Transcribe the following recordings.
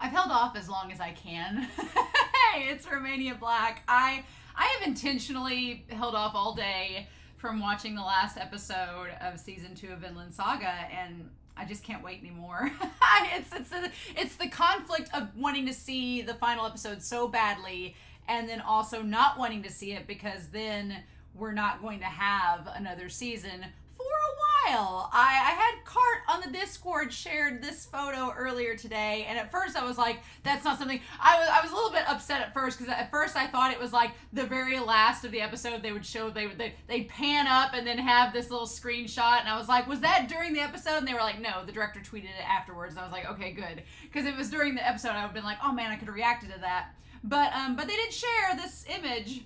I've held off as long as I can. Hey, it's Romania Black. I have intentionally held off all day from watching the last episode of season 2 of Vinland Saga, and I just can't wait anymore. It's the conflict of wanting to see the final episode so badly, and then also not wanting to see it because then we're not going to have another season for a while. I had Cart on the Discord shared this photo earlier today, and at first I was like, that's not something, I was a little bit upset at first, because at first I thought it was like the very last of the episode they would show, they'd pan up and then have this little screenshot, and I was like, was that during the episode? And they were like, no, the director tweeted it afterwards, and I was like, okay, good, because if it was during the episode I would have been like, oh man, I could have reacted to that. But they did share this image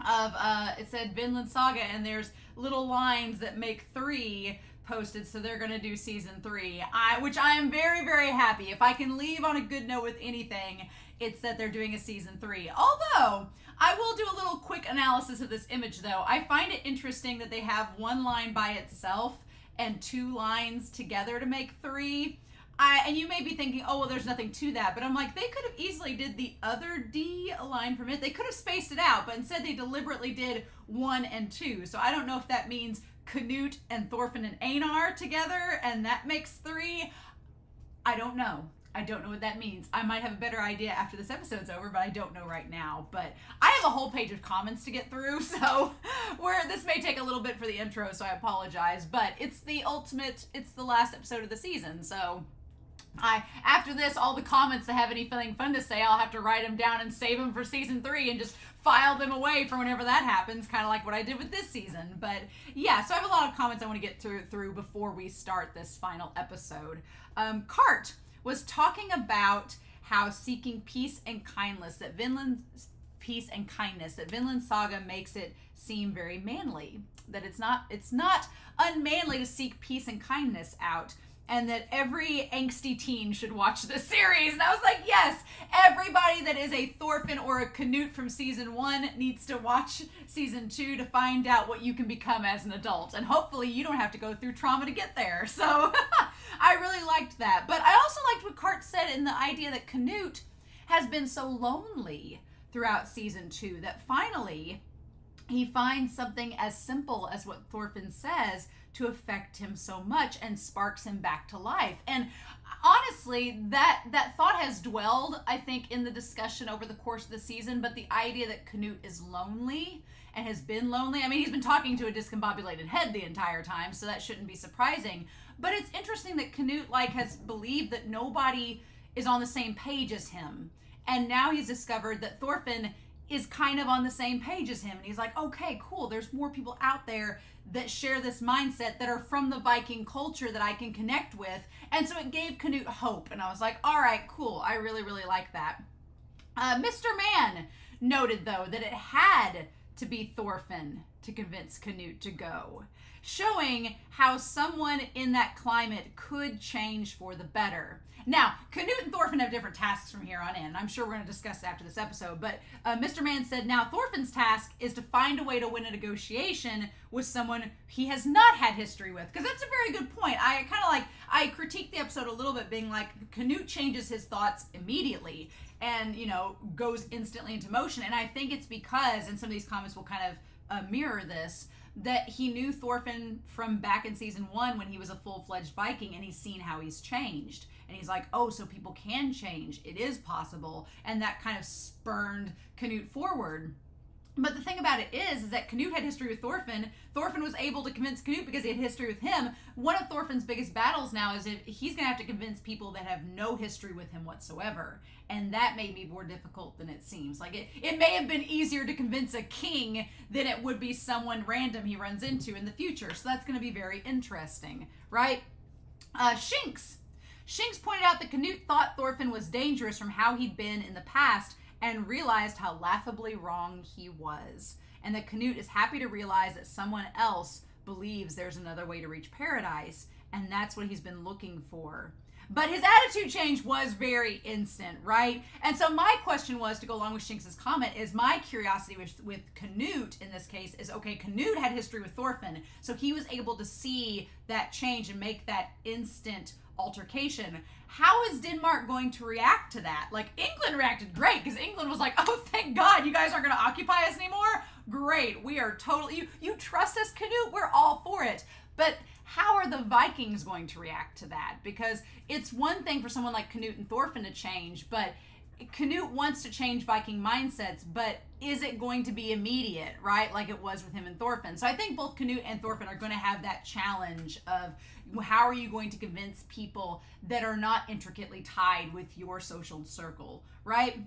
of, it said Vinland Saga, and there's little lines that make 3 posted, so they're going to do season 3, which I am very, very happy. If I can leave on a good note with anything, it's that they're doing a season 3. Although, I will do a little quick analysis of this image, though. I find it interesting that they have one line by itself and 2 lines together to make 3. And you may be thinking, oh, well, there's nothing to that. But I'm like, they could have easily did the other D line from it. They could have spaced it out, but instead they deliberately did 1 and 2. So I don't know if that means Canute and Thorfinn and Einar together, and that makes 3. I don't know. I don't know what that means. I might have a better idea after this episode's over, but I don't know right now. But I have a whole page of comments to get through, so this may take a little bit for the intro, so I apologize. But it's the last episode of the season, so after this, all the comments that have anything fun to say, I'll have to write them down and save them for season 3 and just file them away for whenever that happens, kind of like what I did with this season. But yeah, so I have a lot of comments I want to get through before we start this final episode. Cart was talking about how seeking peace and kindness, that Vinland Saga makes it seem very manly, that it's not unmanly to seek peace and kindness out, and that every angsty teen should watch this series. And I was like, yes, everybody that is a Thorfinn or a Canute from season 1 needs to watch season 2 to find out what you can become as an adult. And hopefully you don't have to go through trauma to get there. So I really liked that. But I also liked what Cart said in the idea that Canute has been so lonely throughout season 2 that finally he finds something as simple as what Thorfinn says to affect him so much and sparks him back to life. And honestly, that thought has dwelled, I think, in the discussion over the course of the season, but the idea that Canute is lonely and has been lonely, I mean, he's been talking to a discombobulated head the entire time, so that shouldn't be surprising. But it's interesting that Canute, has believed that nobody is on the same page as him. And now he's discovered that Thorfinn is kind of on the same page as him. And he's like, okay, cool, there's more people out there that share this mindset that are from the Viking culture that I can connect with. And so it gave Canute hope. And I was like, all right, cool. I really, really like that. Mr. Man noted, though, that it had to be Thorfinn to convince Canute to go, showing how someone in that climate could change for the better. Now, Canute and Thorfinn have different tasks from here on in. I'm sure we're going to discuss it after this episode, but Mr. Man said now Thorfinn's task is to find a way to win a negotiation with someone he has not had history with, because that's a very good point. I critiqued the episode a little bit, being like, Canute changes his thoughts immediately and, goes instantly into motion, and I think it's because, and some of these comments will kind of mirror this, that he knew Thorfinn from back in season 1 when he was a full-fledged Viking, and he's seen how he's changed. And he's like, oh, so people can change. It is possible. And that kind of spurned Canute forward. But the thing about it is that Canute had history with Thorfinn. Thorfinn was able to convince Canute because he had history with him. One of Thorfinn's biggest battles now is if he's going to have to convince people that have no history with him whatsoever. And that may be more difficult than it seems. It may have been easier to convince a king than it would be someone random he runs into in the future. So that's going to be very interesting, right? Shinx pointed out that Canute thought Thorfinn was dangerous from how he'd been in the past and realized how laughably wrong he was. And that Canute is happy to realize that someone else believes there's another way to reach paradise, and that's what he's been looking for. But his attitude change was very instant, right? And so my question was, to go along with Shinx's comment, is my curiosity with Canute in this case is, okay, Canute had history with Thorfinn, so he was able to see that change and make that instant altercation. How is Denmark going to react to that? Like, England reacted great, because England was like, oh, thank God, you guys aren't going to occupy us anymore. Great, we are totally, you trust us, Canute? We're all for it. But how are the Vikings going to react to that? Because it's one thing for someone like Canute and Thorfinn to change, but Canute wants to change Viking mindsets, but is it going to be immediate, right? Like it was with him and Thorfinn. So I think both Canute and Thorfinn are going to have that challenge of how are you going to convince people that are not intricately tied with your social circle, right?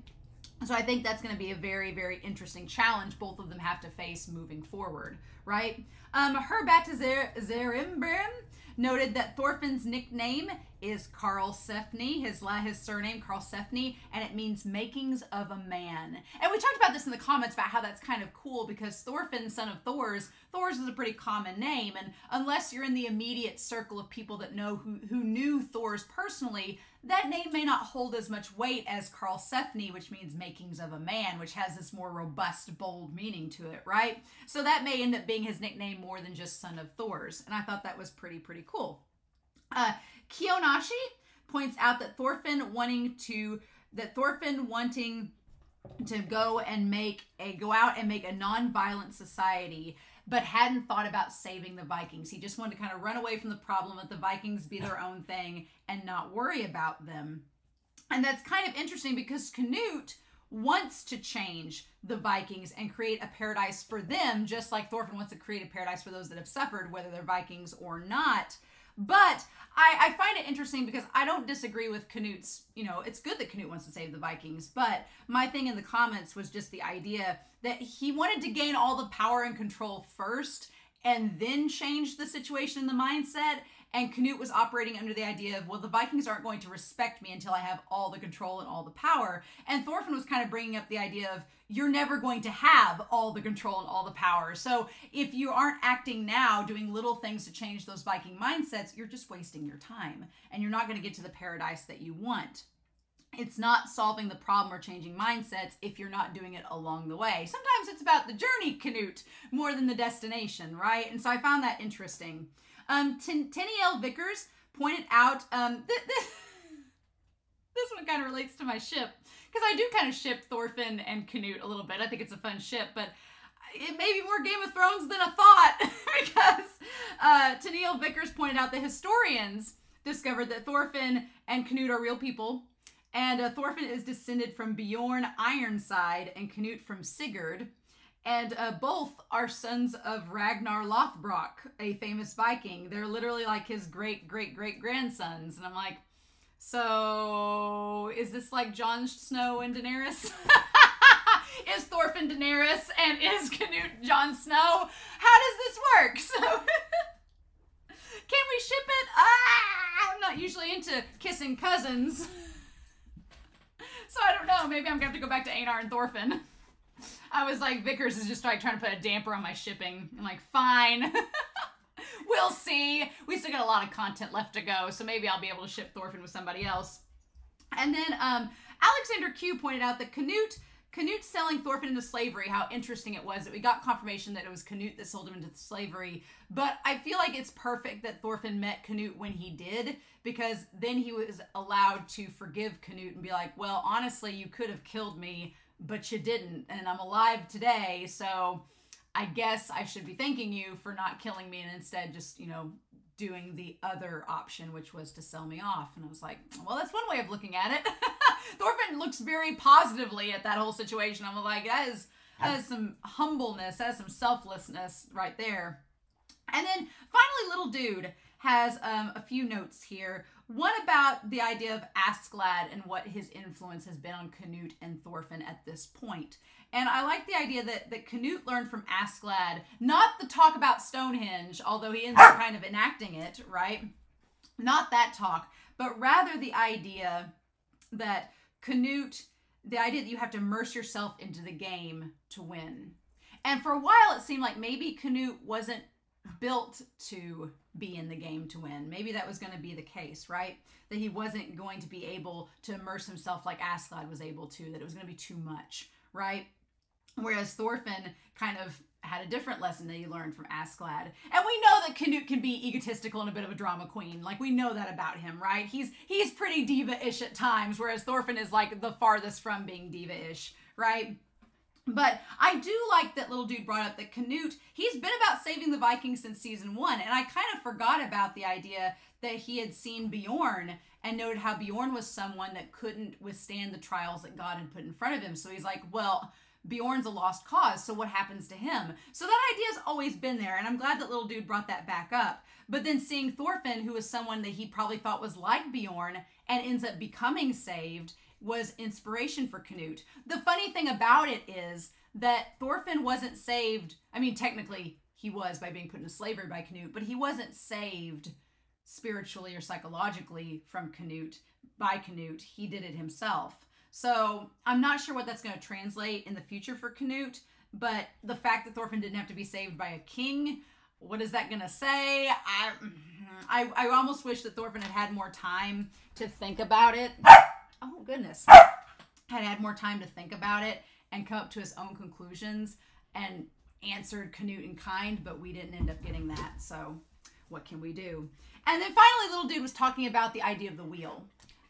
So I think that's going to be a very, very interesting challenge both of them have to face moving forward, right? Herbat Zerimbrim noted that Thorfinn's nickname is Karlsefni, his surname Karlsefni, and it means makings of a man. And we talked about this in the comments about how that's kind of cool because Thorfinn, son of Thor's is a pretty common name, and unless you're in the immediate circle of people that know who knew Thor's personally, that name may not hold as much weight as Karlsefni, which means makings of a man, which has this more robust, bold meaning to it, right? So that may end up being his nickname more than just son of Thor's, and I thought that was pretty cool. Kionashi points out that Thorfinn wanting to go out and make a non-violent society, but hadn't thought about saving the Vikings. He just wanted to kind of run away from the problem, let the Vikings be their own thing and not worry about them. And that's kind of interesting because Canute wants to change the Vikings and create a paradise for them, just like Thorfinn wants to create a paradise for those that have suffered, whether they're Vikings or not. But I find it interesting because I don't disagree with Canute's, it's good that Canute wants to save the Vikings, but my thing in the comments was just the idea that he wanted to gain all the power and control first and then change the situation in the mindset. And Canute was operating under the idea of, well, the Vikings aren't going to respect me until I have all the control and all the power. And Thorfinn was kind of bringing up the idea of, you're never going to have all the control and all the power. So if you aren't acting now, doing little things to change those Viking mindsets, you're just wasting your time. And you're not going to get to the paradise that you want. It's not solving the problem or changing mindsets if you're not doing it along the way. Sometimes it's about the journey, Canute, more than the destination, right? And so I found that interesting. Teniel Vickers pointed out, this one kind of relates to my ship, because I do kind of ship Thorfinn and Canute a little bit. I think it's a fun ship, but it may be more Game of Thrones than I thought, because Teniel Vickers pointed out that historians discovered that Thorfinn and Canute are real people, and Thorfinn is descended from Bjorn Ironside and Canute from Sigurd. And both are sons of Ragnar Lothbrok, a famous Viking. They're literally like his great-great-great-grandsons. And I'm like, so is this like Jon Snow and Daenerys? Is Thorfinn Daenerys and is Canute Jon Snow? How does this work? So can we ship it? I'm not usually into kissing cousins. So I don't know. Maybe I'm going to have to go back to Einar and Thorfinn. I was like, Vickers is just like trying to put a damper on my shipping. I'm like, fine. We'll see. We still got a lot of content left to go, so maybe I'll be able to ship Thorfinn with somebody else. And then Alexander Q pointed out that Canute selling Thorfinn into slavery, how interesting it was that we got confirmation that it was Canute that sold him into slavery. But I feel like it's perfect that Thorfinn met Canute when he did, because then he was allowed to forgive Canute and be like, well, honestly, you could have killed me, but you didn't, and I'm alive today, so I guess I should be thanking you for not killing me and instead just, doing the other option, which was to sell me off. And I was like, well, that's one way of looking at it. Thorfinn looks very positively at that whole situation. I'm like, that is some humbleness, that is some selflessness right there. And then finally, Little Dude has a few notes here. One about the idea of Askeladd and what his influence has been on Canute and Thorfinn at this point. And I like the idea that Canute learned from Askeladd, not the talk about Stonehenge, although he ends up kind of enacting it, right? Not that talk, but rather the idea that the idea that you have to immerse yourself into the game to win. And for a while, it seemed like maybe Canute wasn't built to be in the game to win. Maybe that was going to be the case, right? That he wasn't going to be able to immerse himself like Askeladd was able to, that it was going to be too much, right? Whereas Thorfinn kind of had a different lesson that he learned from Askeladd. And we know that Canute can be egotistical and a bit of a drama queen. Like, we know that about him, right? He's pretty diva-ish at times, whereas Thorfinn is like the farthest from being diva-ish, right? But I do like that little dude brought up that Canute, he's been about saving the Vikings since season 1. And I kind of forgot about the idea that he had seen Bjorn and noted how Bjorn was someone that couldn't withstand the trials that God had put in front of him. So he's like, well, Bjorn's a lost cause, so what happens to him? So that idea's always been there, and I'm glad that little dude brought that back up. But then seeing Thorfinn, who was someone that he probably thought was like Bjorn and ends up becoming saved, was inspiration for Canute. The funny thing about it is that Thorfinn wasn't saved. I mean, technically he was by being put into slavery by Canute, but he wasn't saved spiritually or psychologically from Canute, by Canute. He did it himself. So I'm not sure what that's going to translate in the future for Canute, but the fact that Thorfinn didn't have to be saved by a king, what is that going to say? I almost wish that Thorfinn had more time to think about it. Oh, goodness. Had more time to think about it and come up to his own conclusions and answered Canute in kind, but we didn't end up getting that. So what can we do? And then finally, little dude was talking about the idea of the wheel.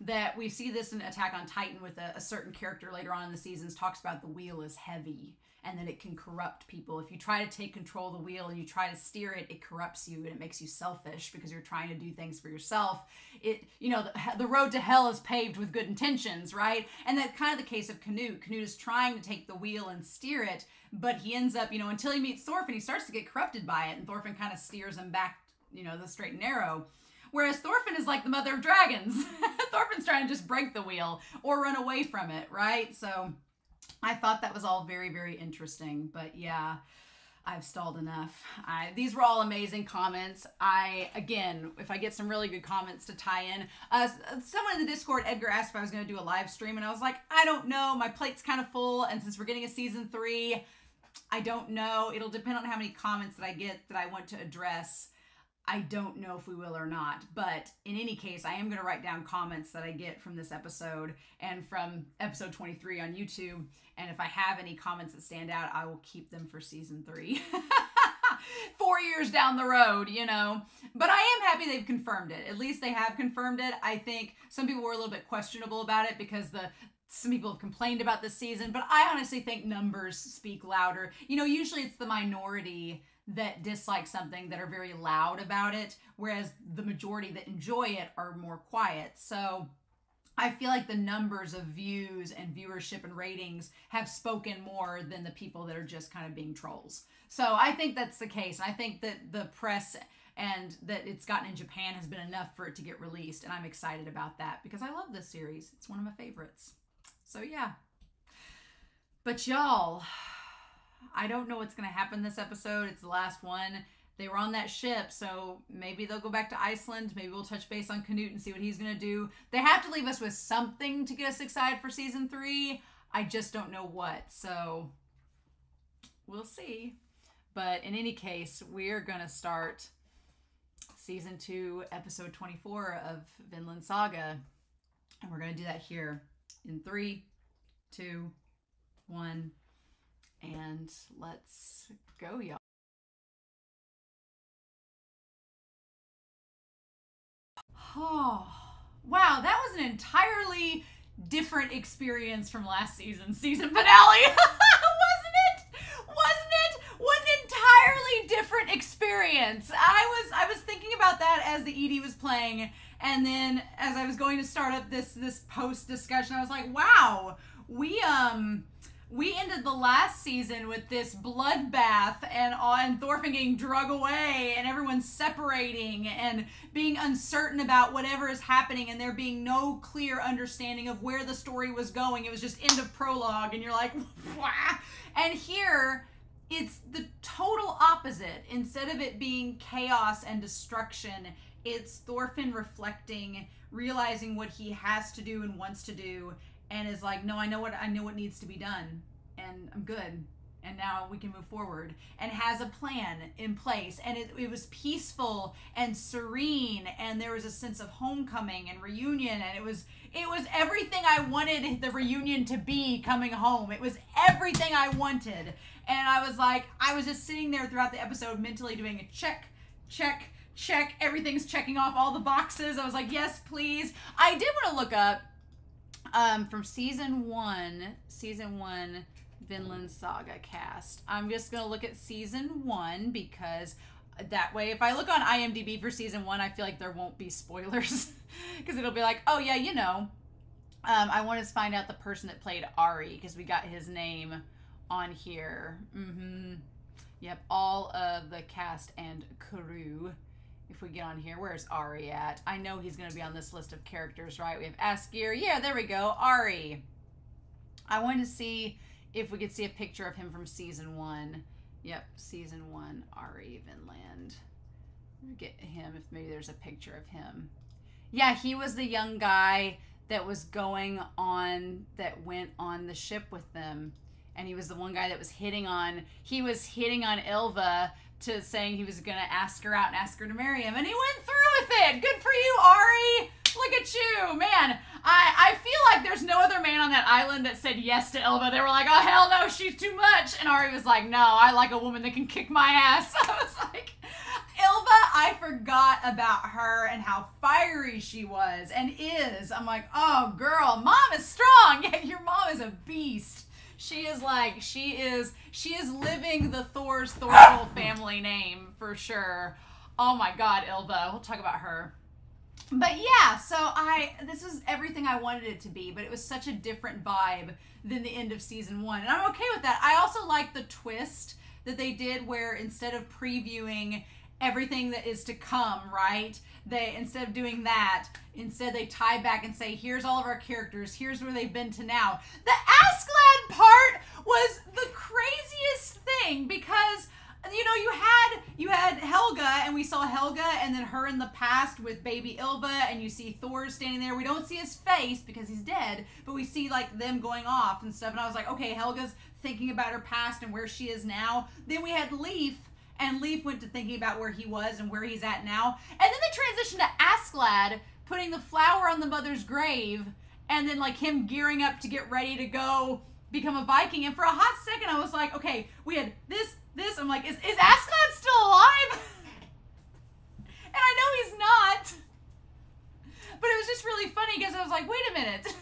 That we see this in Attack on Titan with a certain character later on in the seasons talks about the wheel is heavy and that it can corrupt people. If you try to take control of the wheel and you try to steer it, it corrupts you and it makes you selfish because you're trying to do things for yourself. The road to hell is paved with good intentions, right? And that's kind of the case of Canute. Canute is trying to take the wheel and steer it, but he ends up, until he meets Thorfinn, he starts to get corrupted by it, and Thorfinn kind of steers him back, the straight and narrow. Whereas Thorfinn is like the mother of dragons. Thorfinn's trying to just break the wheel or run away from it, right? So I thought that was all very, very interesting. But yeah, I've stalled enough. These were all amazing comments. Again, if I get some really good comments to tie in. Someone in the Discord, Edgar, asked if I was going to do a live stream. And I was like, I don't know. My plate's kind of full. And since we're getting a season 3, I don't know. It'll depend on how many comments that I get that I want to address. I don't know if we will or not, but in any case, I am going to write down comments that I get from this episode and from episode 23 on YouTube. And if I have any comments that stand out, I will keep them for season 3. 4 years down the road, But I am happy they've confirmed it. At least they have confirmed it. I think some people were a little bit questionable about it because some people have complained about this season, but I honestly think numbers speak louder. Usually it's the minority that dislike something that are very loud about it, whereas the majority that enjoy it are more quiet. So I feel like the numbers of views and viewership and ratings have spoken more than the people that are just kind of being trolls. So I think that's the case. And I think that the press and that it's gotten in Japan has been enough for it to get released. And I'm excited about that because I love this series. It's one of my favorites. So yeah. But y'all, I don't know what's going to happen this episode. It's the last one. They were on that ship, so maybe they'll go back to Iceland. Maybe we'll touch base on Canute and see what he's going to do. They have to leave us with something to get us excited for season 3. I just don't know what, so we'll see. But in any case, we're going to start season 2, episode 24 of Vinland Saga. And we're going to do that here in 3, 2, 1. And let's go, y'all. Oh, wow, that was an entirely different experience from last season finale. Wasn't it? What an entirely different experience. I was thinking about that as the ED was playing, and then as I was going to start up this post discussion, I was like, wow, we ended the last season with this bloodbath and Thorfinn getting drug away and everyone separating and being uncertain about whatever is happening and there being no clear understanding of where the story was going. It was just end of prologue and you're like, wah. And here it's the total opposite. Instead of it being chaos and destruction, it's Thorfinn reflecting, realizing what he has to do and wants to do, and is like, no, I know what needs to be done, and I'm good. and now we can move forward, and has a plan in place, and it was peaceful and serene, and there was a sense of homecoming and reunion, and it was everything I wanted the reunion to be coming home. It was everything I wanted. And I was just sitting there throughout the episode mentally doing a check, check, check. Everything's checking off all the boxes. I was like, yes, please. I did want to look up from season one, Vinland Saga cast. I'm just going to look at season 1 because that way, if I look on IMDb for season 1, I feel like there won't be spoilers because it'll be like, oh yeah, you know. I want to find out the person that played Ari because we got his name on here. Yep, all of the cast and crew. If we get on here, where's Ari at? I know he's going to be on this list of characters, right? We have Askir. Yeah, there we go. Ari. I wanted to see if we could see a picture of him from season 1. Yep, season 1, Ari Vinland. Get him if maybe there's a picture of him. Yeah, he was the young guy that was went on the ship with them. And he was the one guy that was hitting on Ylva to saying he was going to ask her out and ask her to marry him. And he went through with it. Good for you, Ari. Look at you, man. I feel like there's no other man on that island that said yes to Ylva. They were like, oh, hell no, she's too much. And Ari was like, no, I like a woman that can kick my ass. I was like, Ylva, I forgot about her and how fiery she was and is. I'm like, oh, girl, mom is strong. Yeah, your mom is a beast. She is living the Thorfinn family name for sure. Oh my God, Ylva. We'll talk about her. But yeah, so this is everything I wanted it to be, but it was such a different vibe than the end of season 1. And I'm okay with that. I also like the twist that they did where instead of previewing everything that is to come, right? Instead of doing that, they tie back and say, here's all of our characters, here's where they've been to now. The Asklad part was the craziest thing because, you know, you had Helga, and we saw Helga and then her in the past with baby Ylva, and you see Thor standing there. We don't see his face because he's dead, but we see like them going off and stuff. And I was like, okay, Helga's thinking about her past and where she is now. Then we had Leif, and Leif went to thinking about where he was and where he's at now. And then the transition to Asklad putting the flower on the mother's grave, and then like him gearing up to get ready to go become a Viking. And for a hot second, I was like, okay, we had this. I'm like, is Asklad still alive? And I know he's not. But it was just really funny because I was like, wait a minute.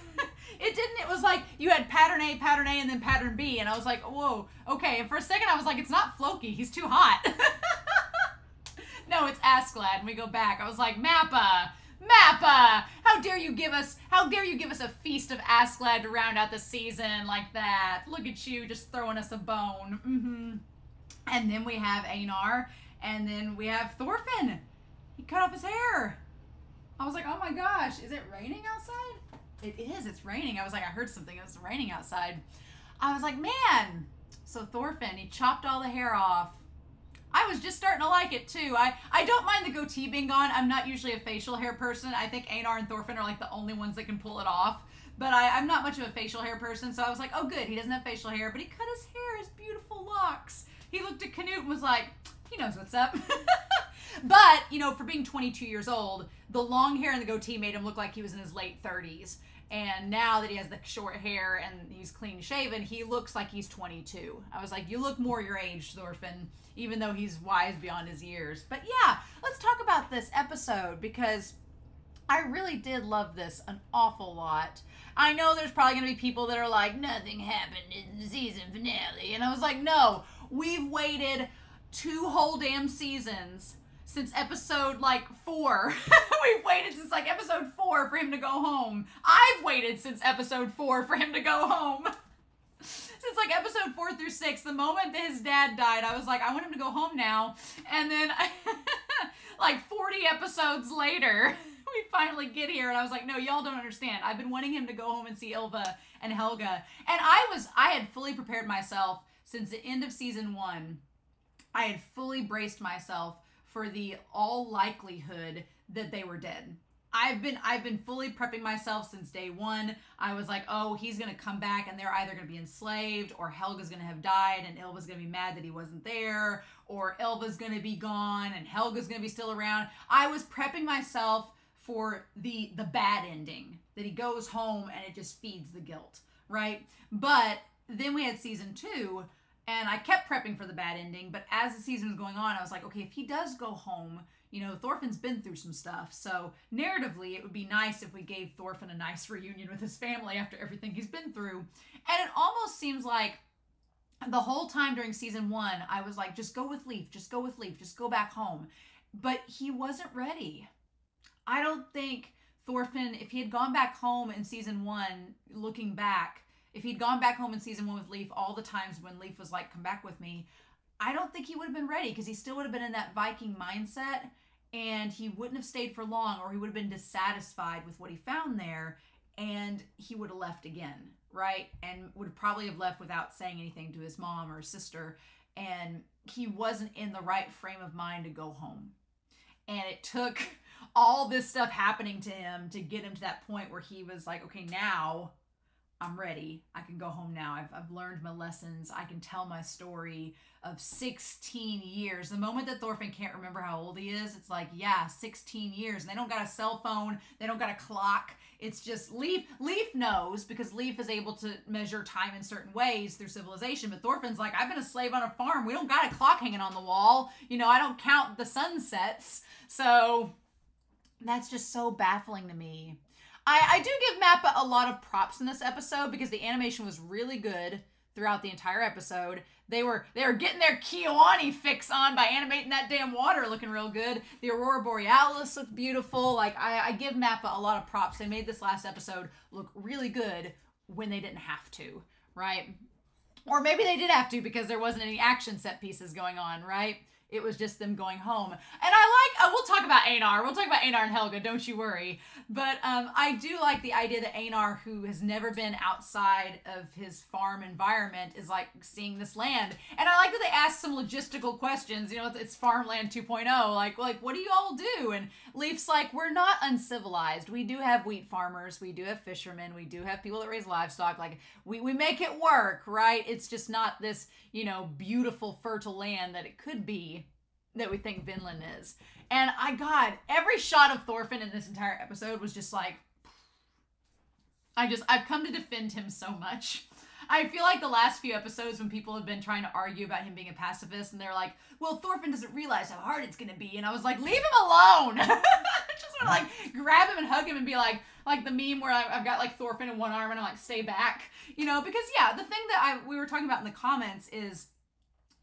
It was like you had pattern A, and then pattern B. And I was like, whoa, okay. And for a second, I was like, it's not Floki. He's too hot. No, it's Asklad. And we go back. I was like, Mappa, how dare you give us a feast of Asklad to round out the season like that? Look at you just throwing us a bone. And then we have Einar, and then we have Thorfinn. He cut off his hair. I was like, oh my gosh, is it raining outside? It is, it's raining. I was like, I heard something, it was raining outside. I was like, man. So Thorfinn, he chopped all the hair off. I was just starting to like it too. I don't mind the goatee being gone. I'm not usually a facial hair person. I think Einar and Thorfinn are like the only ones that can pull it off. But I'm not much of a facial hair person, so I was like, oh good, he doesn't have facial hair, but he cut his hair, his beautiful locks. He looked at Canute and was like, he knows what's up. But, you know, for being 22 years old, the long hair and the goatee made him look like he was in his late 30s. And now that he has the short hair and he's clean shaven, he looks like he's 22. I was like, you look more your age, Thorfinn, even though he's wise beyond his years. But yeah, let's talk about this episode because I really did love this an awful lot. I know there's probably going to be people that are like, nothing happened in the season finale. And I was like, no, we've waited 2 whole damn seasons since episode like 4. We've waited since like episode 4 for him to go home. I've waited since episode 4 for him to go home. Since like episode 4 through 6, the moment that his dad died, I was like, I want him to go home now. And then like 40 episodes later, we finally get here, and I was like, no, y'all don't understand. I've been wanting him to go home and see Ylva and Helga. And I had fully prepared myself since the end of season 1. I had fully braced myself for the all likelihood that they were dead. I've been fully prepping myself since day one. I was like, oh, he's gonna come back and they're either gonna be enslaved, or Helga's gonna have died and Ilva's gonna be mad that he wasn't there, or Ilva's gonna be gone and Helga's gonna be still around. I was prepping myself for the bad ending, that he goes home and it just feeds the guilt, right? But then we had season 2, and I kept prepping for the bad ending, but as the season was going on, I was like, okay, if he does go home, you know, Thorfinn's been through some stuff, so narratively, it would be nice if we gave Thorfinn a nice reunion with his family after everything he's been through. And it almost seems like the whole time during season 1, I was like, just go with Leif, just go with Leif, just go back home. But he wasn't ready. I don't think Thorfinn, if he had gone back home in season 1, looking back, if he'd gone back home in season 1 with Leif all the times when Leif was like, come back with me, I don't think he would have been ready, because he still would have been in that Viking mindset, and he wouldn't have stayed for long, or he would have been dissatisfied with what he found there, and he would have left again, right? And would probably have left without saying anything to his mom or his sister, and he wasn't in the right frame of mind to go home. And it took all this stuff happening to him to get him to that point where he was like, okay, now I'm ready. I can go home now. I've learned my lessons. I can tell my story of 16 years. The moment that Thorfinn can't remember how old he is, it's like, yeah, 16 years. And they don't got a cell phone. They don't got a clock. It's just Leif knows, because Leif is able to measure time in certain ways through civilization. But Thorfinn's like, I've been a slave on a farm. We don't got a clock hanging on the wall. You know, I don't count the sunsets. So that's just so baffling to me. I do give Mappa a lot of props in this episode, because the animation was really good throughout the entire episode. They were getting their Kiwani fix on by animating that damn water looking real good. The Aurora Borealis looked beautiful. Like, I give Mappa a lot of props. They made this last episode look really good when they didn't have to, right? Or maybe they did have to, because there wasn't any action set pieces going on, right? It was just them going home. And we'll talk about Einar. We'll talk about Einar and Helga, don't you worry. But I do like the idea that Einar, who has never been outside of his farm environment, is like seeing this land. And I like that they ask some logistical questions. You know, it's farmland 2.0. Like, what do you all do? And Leif's like, we're not uncivilized. We do have wheat farmers. We do have fishermen. We do have people that raise livestock. Like, we make it work, right? It's just not this, you know, beautiful, fertile land that it could be, that we think Vinland is. And every shot of Thorfinn in this entire episode was just like, I've come to defend him so much. I feel like the last few episodes, when people have been trying to argue about him being a pacifist, and they're like, well, Thorfinn doesn't realize how hard it's gonna be. And I was like, leave him alone. I just want to like grab him and hug him and be like the meme where I've got like Thorfinn in one arm and I'm like, stay back, you know, because yeah, the thing that we were talking about in the comments is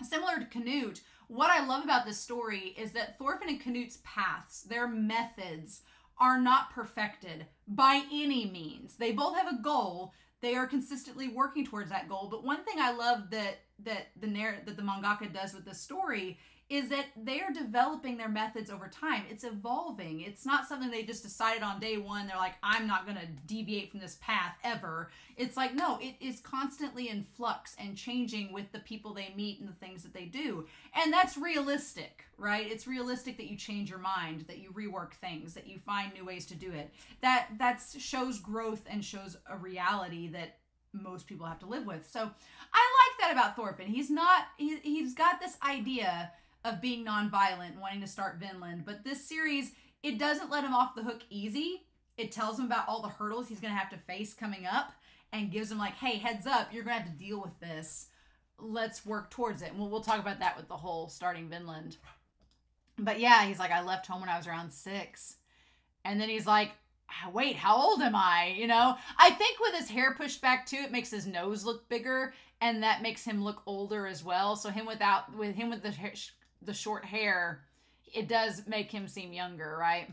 similar to Canute. What I love about this story is that Thorfinn and Canute's paths, their methods, are not perfected by any means. They both have a goal. They are consistently working towards that goal. But one thing I love that the mangaka does with this story is that they are developing their methods over time. It's evolving. It's not something they just decided on day one. They're like, I'm not going to deviate from this path ever. It's like, no, it is constantly in flux and changing with the people they meet and the things that they do. And that's realistic, right? It's realistic that you change your mind, that you rework things, that you find new ways to do it. That shows growth and shows a reality that most people have to live with. So I like that about Thorfinn. He's got this idea of being nonviolent, wanting to start Vinland. But this series, it doesn't let him off the hook easy. It tells him about all the hurdles he's going to have to face coming up and gives him like, hey, heads up, you're going to have to deal with this. Let's work towards it. And we'll talk about that with the whole starting Vinland. But yeah, he's like, I left home when I was around 6. And then he's like, wait, how old am I? You know, I think with his hair pushed back too, it makes his nose look bigger, and that makes him look older as well. So with the short hair, it does make him seem younger, right?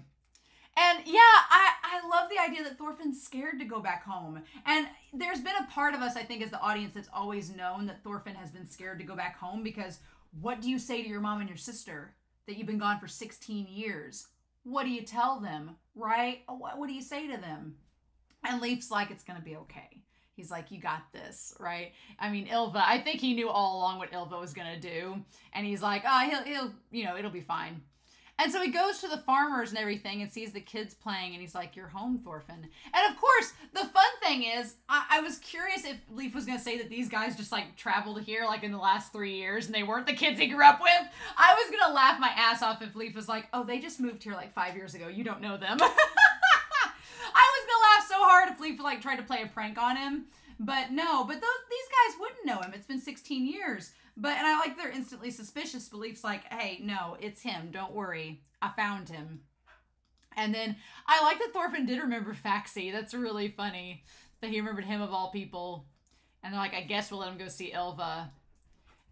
And yeah, I love the idea that Thorfinn's scared to go back home. And there's been a part of us, I think, as the audience that's always known that Thorfinn has been scared to go back home, because what do you say to your mom and your sister that you've been gone for 16 years? What do you tell them, right? What do you say to them? And Leif's like, it's going to be okay. He's like, you got this, right? I mean, Ylva, I think he knew all along what Ylva was going to do. And he's like, oh, he'll, you know, it'll be fine. And so he goes to the farmers and everything and sees the kids playing, and he's like, "You're home, Thorfinn." And of course, the fun thing is, I was curious if Leif was going to say that these guys just like traveled here like in the last 3 years and they weren't the kids he grew up with. I was going to laugh my ass off if Leif was like, "Oh, they just moved here like 5 years ago. You don't know them." I was going to laugh so hard if Leif like tried to play a prank on him. But no, but these guys wouldn't know him. It's been 16 years. And I like they're instantly suspicious. Leif's like, "Hey, no, it's him. Don't worry. I found him." And then I like that Thorfinn did remember Faxi. That's really funny that he remembered him of all people. And they're like, "I guess we'll let him go see Ylva."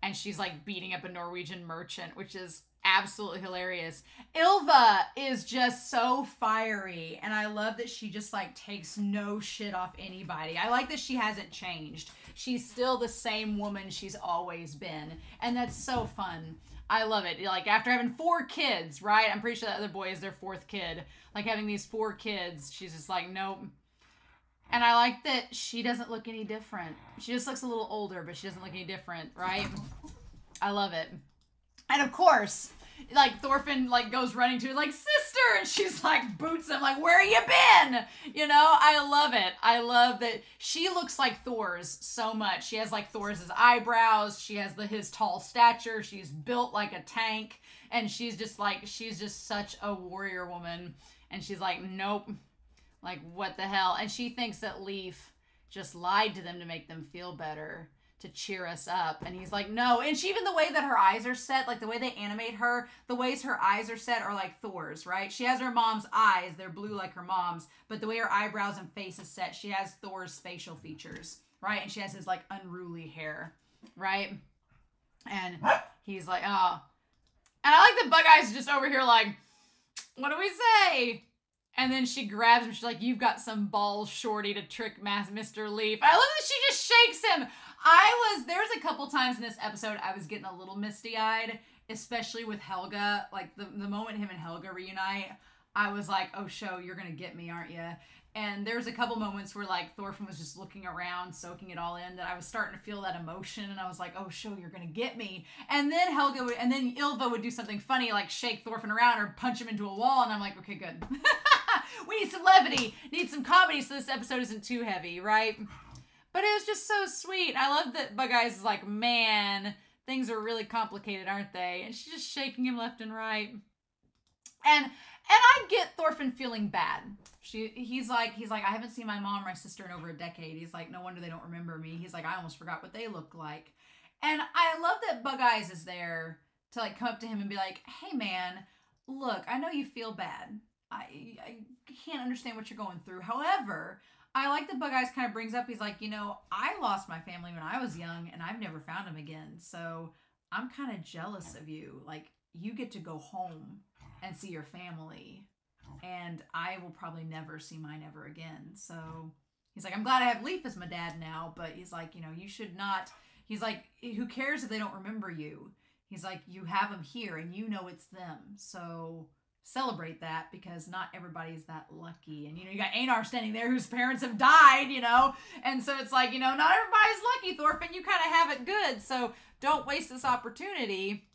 And she's like beating up a Norwegian merchant, which is absolutely hilarious. Ylva is just so fiery, and I love that she just like takes no shit off anybody. I like that she hasn't changed. She's still the same woman she's always been, and that's so fun. I love it. Like, after having 4 kids, right? I'm pretty sure that other boy is their 4th kid. Like, having these 4 kids, she's just like, nope. And I like that she doesn't look any different. She just looks a little older, but she doesn't look any different, right? I love it. And of course, like, Thorfinn, like, goes running to her, like, "Sister!" And she's like, boots him, like, "Where you been?" You know, I love it. I love that she looks like Thor's so much. She has, like, Thor's eyebrows. She has his tall stature. She's built like a tank. And she's just, like, she's just such a warrior woman. And she's like, nope. Like, what the hell? And she thinks that Leif just lied to them to make them feel better, to cheer us up. And he's like, no. And even the way that her eyes are set, like the way they animate her, the ways her eyes are set are like Thor's, right? She has her mom's eyes. They're blue like her mom's. But the way her eyebrows and face is set, she has Thor's facial features, right? And she has his like unruly hair, right? And he's like, oh. And I like that Bug Eyes just over here like, what do we say? And then she grabs him. She's like, "You've got some balls, shorty, to trick Mr. Leif." I love that she just shakes him. There's a couple times in this episode I was getting a little misty-eyed, especially with Helga. Like, the moment him and Helga reunite, I was like, "Oh, show, you're going to get me, aren't you?" And there's a couple moments where, like, Thorfinn was just looking around, soaking it all in, that I was starting to feel that emotion, and I was like, "Oh, show, you're going to get me." And then Ylva would do something funny, like shake Thorfinn around or punch him into a wall, and I'm like, okay, good. We need some levity, need some comedy so this episode isn't too heavy, right? But it was just so sweet. I love that Bug Eyes is like, "Man, things are really complicated, aren't they?" And she's just shaking him left and right. And I get Thorfinn feeling bad. He's like, "I haven't seen my mom or my sister in over a decade." He's like, "No wonder they don't remember me." He's like, "I almost forgot what they look like." And I love that Bug Eyes is there to like come up to him and be like, "Hey man, look, I know you feel bad. I can't understand what you're going through. However," I like that Bug Eyes kind of brings up, he's like, "I lost my family when I was young and I've never found them again. So I'm kind of jealous of you. Like, you get to go home and see your family. And I will probably never see mine ever again." So he's like, "I'm glad I have Leif as my dad now." But he's like, you should not. He's like, "Who cares if they don't remember you?" He's like, "You have them here and you know it's them. So celebrate that, because not everybody's that lucky." And, you got Einar standing there whose parents have died, And so it's like, not everybody's lucky, Thorfinn. You kind of have it good. So don't waste this opportunity.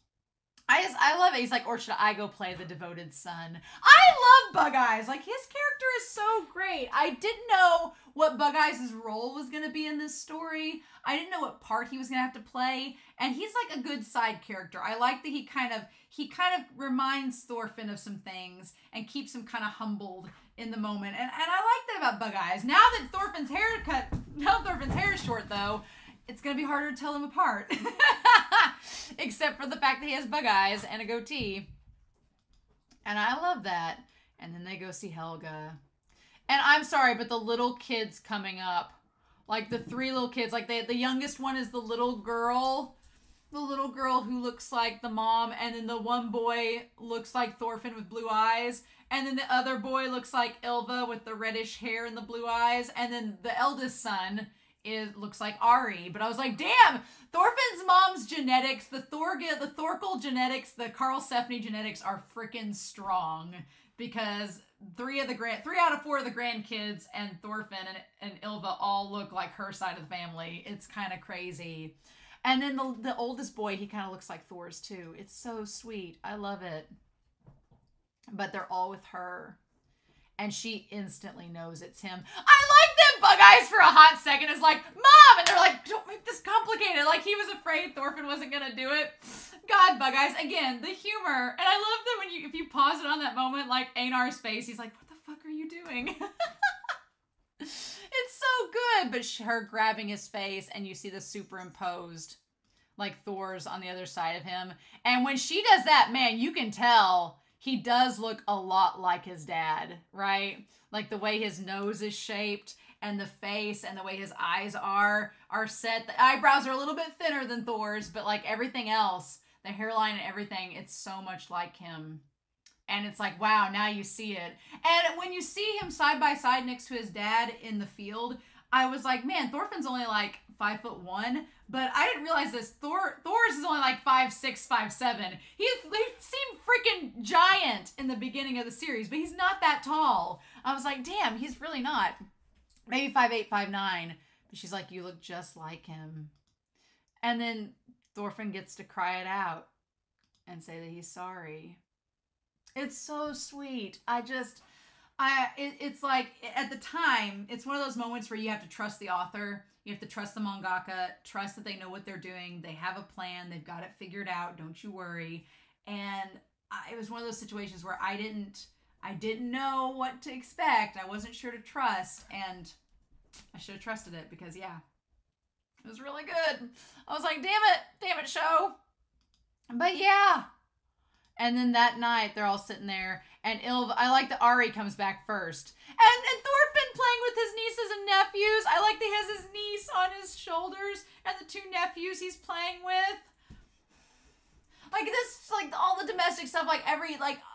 I love it. He's like, "Or should I go play the devoted son?" I love Bug Eyes. Like, his character is so great. I didn't know what Bug Eyes' role was going to be in this story. I didn't know what part he was going to have to play. And he's like a good side character. I like that he kind of reminds Thorfinn of some things and keeps him kind of humbled in the moment. And I like that about Bug Eyes. Now that Thorfinn's hair is short, though, it's going to be harder to tell them apart. Except for the fact that he has Bug Eyes and a goatee. And I love that. And then they go see Helga. And I'm sorry, but the little kids coming up, like the 3 little kids, like the youngest one is the little girl who looks like the mom, and then the one boy looks like Thorfinn with blue eyes, and then the other boy looks like Ylva with the reddish hair and the blue eyes, and then the eldest son looks like Ari. But I was like, damn, Thorfinn's mom's genetics, the Thorkel genetics, the Karlsefni genetics are freaking strong, because 3 out of 4 of the grandkids and Thorfinn and Ylva all look like her side of the family. It's kind of crazy. And then the oldest boy, he kind of looks like Thor's too. It's so sweet. I love it. but they're all with her. And she instantly knows it's him. I like that Bug Eyes for a hot second is like, Mom! And they're like, don't make this complicated. Like, he was afraid Thorfinn wasn't going to do it. God, Bug Eyes. Again, the humor. And I love that when if you pause it on that moment, like, Einar's face, he's like, what the fuck are you doing? It's so good. But her grabbing his face, and you see the superimposed, like, Thor's on the other side of him. And when she does that, man, you can tell he does look a lot like his dad, right? Like the way his nose is shaped and the face and the way his eyes are set. The eyebrows are a little bit thinner than Thor's, but like everything else, the hairline and everything, it's so much like him. And it's like, wow, now you see it. And when you see him side by side next to his dad in the field, I was like, man, Thorfinn's only like 5'1", but I didn't realize this. Thor's is only like 5'6", 5'7". He seemed freaking giant in the beginning of the series, but he's not that tall. I was like, damn, he's really not. Maybe 5'8", 5'9". But she's like, you look just like him. And then Thorfinn gets to cry it out and say that he's sorry. It's so sweet. It's like, at the time, it's one of those moments where you have to trust the author. You have to trust the mangaka, trust that they know what they're doing. They have a plan. They've got it figured out. Don't you worry. And it was one of those situations where I didn't know what to expect. I wasn't sure to trust, and I should have trusted it because, yeah, it was really good. I was like, damn it, show. But yeah. And then that night, they're all sitting there, and I like that Ari comes back first. And Thorfinn playing with his nieces and nephews. I like that he has his niece on his shoulders, and the two nephews he's playing with. Like this, like all the domestic stuff, like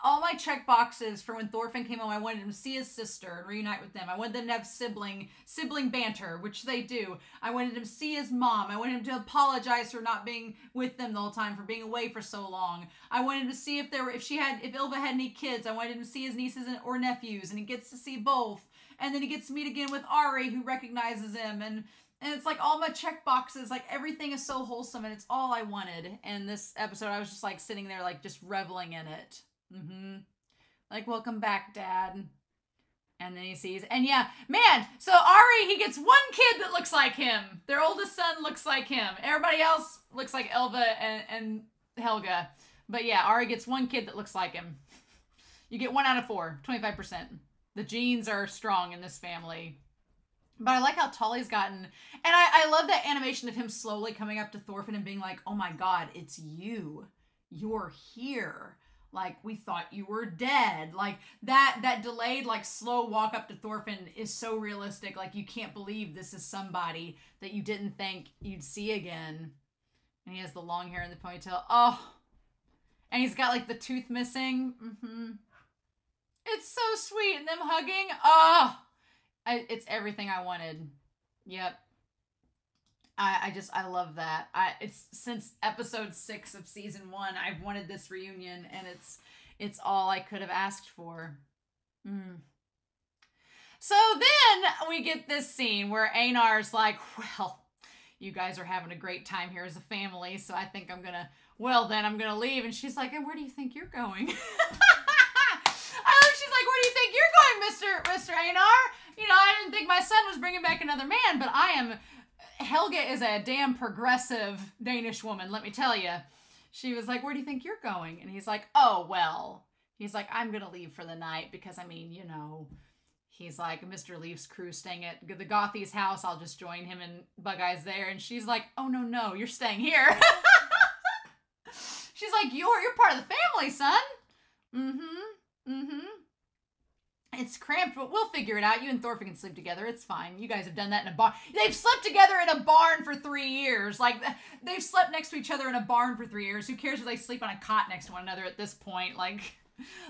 all my check boxes for when Thorfinn came home, I wanted him to see his sister and reunite with them. I wanted them to have sibling banter, which they do. I wanted him to see his mom. I wanted him to apologize for not being with them the whole time, for being away for so long. I wanted him to see if Ylva had any kids. I wanted him to see his nieces or nephews, and he gets to see both. And then he gets to meet again with Ari, who recognizes him, and it's like all my check boxes, like everything is so wholesome, and it's all I wanted. And this episode, I was just like sitting there, like just reveling in it. Like, welcome back, Dad. And then he sees, and yeah, man, so Ari, he gets one kid that looks like him. Their oldest son looks like him. Everybody else looks like Ylva and Helga. But yeah, Ari gets one kid that looks like him. You get 1 out of 4, 25%. The genes are strong in this family. But I like how tall he's gotten. And I love that animation of him slowly coming up to Thorfinn and being like, oh my God, it's you. You're here. Like, we thought you were dead. Like, that delayed, like, slow walk up to Thorfinn is so realistic. Like, you can't believe this is somebody that you didn't think you'd see again. And he has the long hair and the ponytail. Oh. And he's got, like, the tooth missing. It's so sweet. And them hugging. Oh. It's everything I wanted. Yep. I love that. It's since episode 6 of season 1, I've wanted this reunion, and it's all I could have asked for. So then we get this scene where Einar's like, well, you guys are having a great time here as a family, so I think I'm gonna leave. And she's like, and where do you think you're going? She's like, where do you think you're going, Mr. Einar? You know, I didn't think my son was bringing back another man, but Helga is a damn progressive Danish woman, let me tell you. She was like, where do you think you're going? And he's like, oh, well. He's like, I'm going to leave for the night because, I mean, you know. He's like, Mr. Leaf's crew staying at the Gothi's house. I'll just join him and Bug Eyes there. And she's like, oh, no, you're staying here. She's like, you're part of the family, son. It's cramped, but we'll figure it out. You and Thorfinn can sleep together. It's fine. You guys have done that in a barn. They've slept together in a barn for 3 years. Like, they've slept next to each other in a barn for 3 years. Who cares if they sleep on a cot next to one another at this point? Like,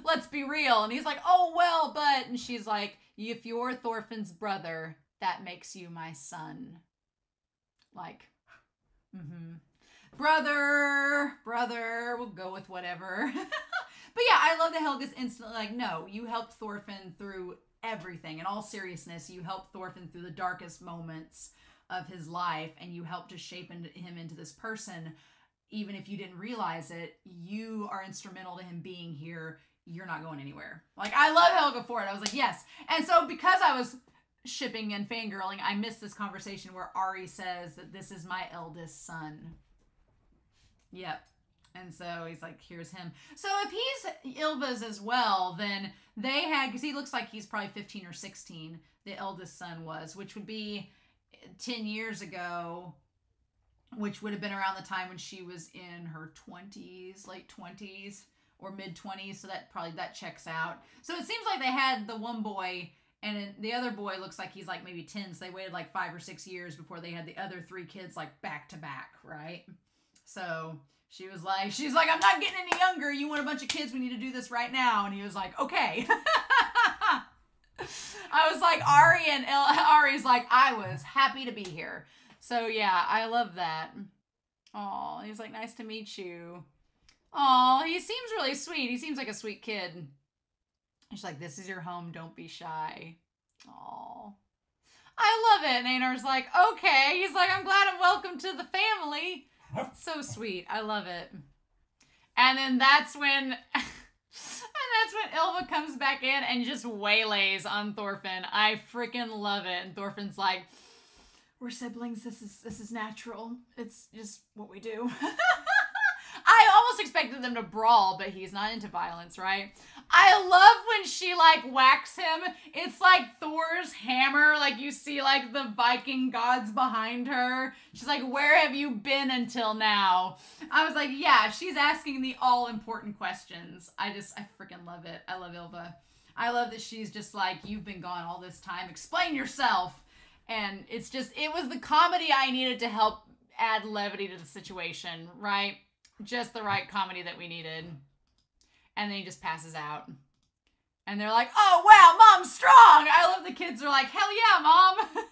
let's be real. And he's like, oh, well, but... And she's like, if you're Thorfinn's brother, that makes you my son. Like, Brother, we'll go with whatever. But yeah, I love that Helga's instantly like, no, you helped Thorfinn through everything. In all seriousness, you helped Thorfinn through the darkest moments of his life, and you helped to shape him into this person. Even if you didn't realize it, you are instrumental to him being here. you're not going anywhere. Like, I love Helga for it. I was like, yes. And so because I was shipping and fangirling, I missed this conversation where Ari says that this is my eldest son. Yep. And so he's like, here's him. So if he's Ylva's as well, then they had, because he looks like he's probably 15 or 16, the eldest son was, which would be 10 years ago, which would have been around the time when she was in her 20s, late 20s or mid 20s. So that checks out. So it seems like they had the one boy, and the other boy looks like he's like maybe 10. So they waited like 5 or 6 years before they had the other 3 kids like back to back, right? So she's like, I'm not getting any younger. You want a bunch of kids? We need to do this right now. And he was like, okay. I was like, Ari's like, I was happy to be here. So yeah, I love that. Oh, he was like, nice to meet you. Oh, he seems really sweet. He seems like a sweet kid. She's like, this is your home. Don't be shy. Oh, I love it. And Einar's like, okay. He's like, I'm glad I'm welcome to the family. So sweet. I love it. And then that's when Ylva comes back in and just waylays on Thorfinn. I freaking love it. And Thorfinn's like, we're siblings. This is natural. It's just what we do. I almost expected them to brawl, but he's not into violence, right? I love when she like whacks him. It's like Thor's hammer. Like you see like the Viking gods behind her. She's like, where have you been until now? I was like, yeah, she's asking the all important questions. I freaking love it. I love Ylva. I love that she's just like, you've been gone all this time. Explain yourself. And it was the comedy I needed to help add levity to the situation, right? Just the right comedy that we needed. And then he just passes out. And they're like, oh, wow, Mom's strong. I love the kids are like, hell yeah, Mom.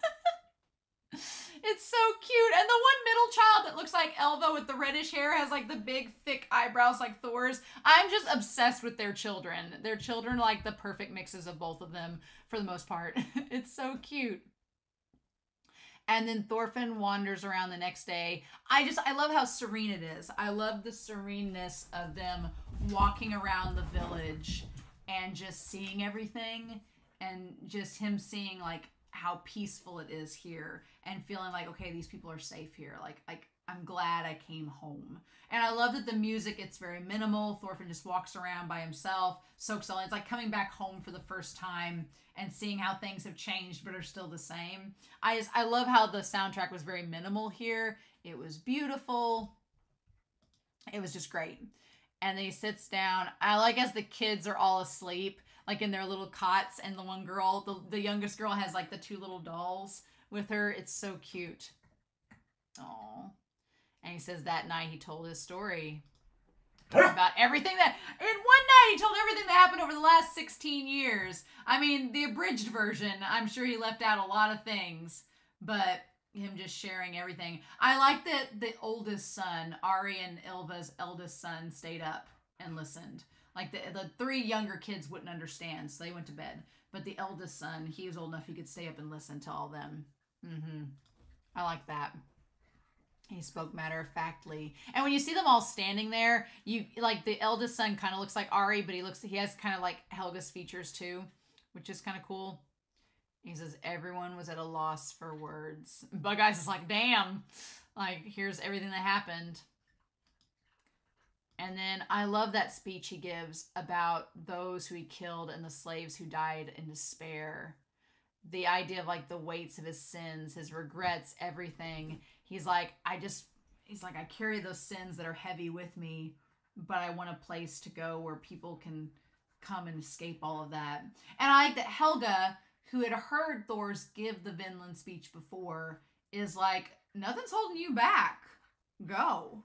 It's so cute. And the one middle child that looks like Ylva with the reddish hair has like the big, thick eyebrows like Thor's. I'm just obsessed with their children. Their children are like the perfect mixes of both of them for the most part. It's so cute. And then Thorfinn wanders around the next day. I love how serene it is. I love the sereneness of them walking around the village and just seeing everything, and just him seeing like how peaceful it is here and feeling like, okay, these people are safe here. Like I'm glad I came home. And I love that the music, it's very minimal. Thorfinn just walks around by himself, soaks all in. It's like coming back home for the first time and seeing how things have changed but are still the same. I love how the soundtrack was very minimal here. It was beautiful. It was just great. And then he sits down. I like as the kids are all asleep, like in their little cots, and the one girl, the youngest girl, has like the 2 little dolls with her. It's so cute. Aww. And he says that night he told his story about everything that, in one night he told everything that happened over the last 16 years. I mean, the abridged version, I'm sure he left out a lot of things, but him just sharing everything. I like that the oldest son, Ari and Ylva's eldest son, stayed up and listened. Like the 3 younger kids wouldn't understand, so they went to bed. But the eldest son, he was old enough he could stay up and listen to all them. I like that. He spoke matter-of-factly. And when you see them all standing there, you like the eldest son kind of looks like Ari, but he has kind of like Helga's features too, which is kind of cool. He says, everyone was at a loss for words. Bug Eyes is like, damn. Like, here's everything that happened. And then I love that speech he gives about those who he killed and the slaves who died in despair. The idea of like the weights of his sins, his regrets, everything. He's like, I carry those sins that are heavy with me, but I want a place to go where people can come and escape all of that. And I like that Helga, who had heard Thor's give the Vinland speech before, is like, nothing's holding you back. Go.